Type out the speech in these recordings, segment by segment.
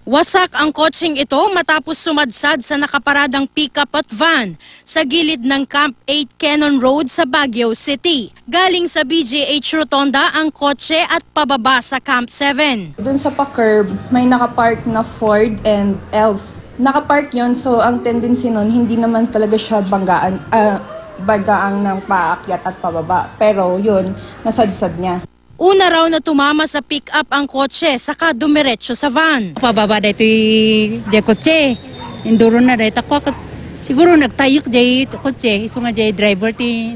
Wasak ang kotseng ito matapos sumadsad sa nakaparadang pickup at van sa gilid ng Camp 8 Cannon Road sa Baguio City. Galing sa BGH Rotonda ang kotse at pababa sa Camp 7. Doon sa pa-curb, may nakapark na Ford and Elf. Nakapark yon, so ang tendency nun, hindi naman talaga siya banggaang ng paakyat at pababa. Pero yun, nasadsad niya. Una raw na tumama sa pick-up ang kotse, saka dumiretso sa van. Pababa dito yung kotse. Induro na dito ako. Siguro nagtayok jay kotse. Iso nga jay driver ti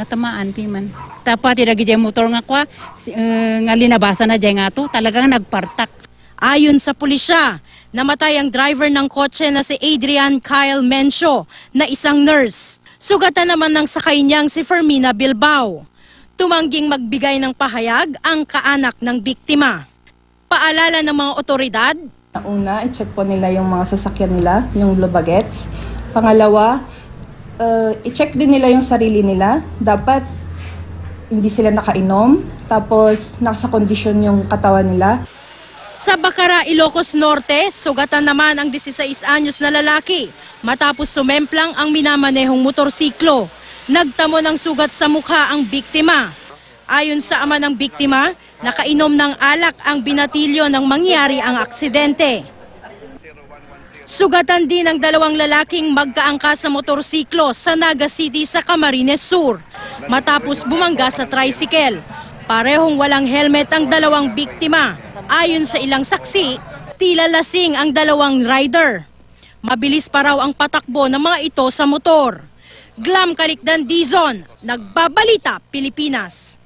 natamaan piman. Tapos tiragi jay motor nga kwa. Nga linabasa na jay nga to. Talagang nagpartak. Ayon sa pulisya, namatay ang driver ng kotse na si Adrian Kyle Mencio na isang nurse. Sugatan naman ng sakay niyang si Fermina Bilbao. Tumangging magbigay ng pahayag ang kaanak ng biktima. Paalala ng mga otoridad, Una, i-check po nila yung mga sasakyan nila, yung lubagets. Pangalawa, i-check din nila yung sarili nila. Dapat hindi sila nakainom, tapos nasa kondisyon yung katawan nila. sa Bacara, Ilocos Norte, sugatan naman ang 16 anyos na lalaki matapos sumemplang ang minamanehong motorsiklo. Nagtamo ng sugat sa mukha ang biktima. Ayon sa ama ng biktima, nakainom ng alak ang binatilyo nang mangyari ang aksidente. Sugatan din ang dalawang lalaking magkaangkas sa motorsiklo sa Naga City sa Camarines Sur matapos bumangga sa tricycle. Parehong walang helmet ang dalawang biktima. Ayon sa ilang saksi, tila lasing ang dalawang rider. Mabilis pa raw ang patakbo ng mga ito sa motor. Glam Kalikdan Dizon, Nagbabalita, Pilipinas.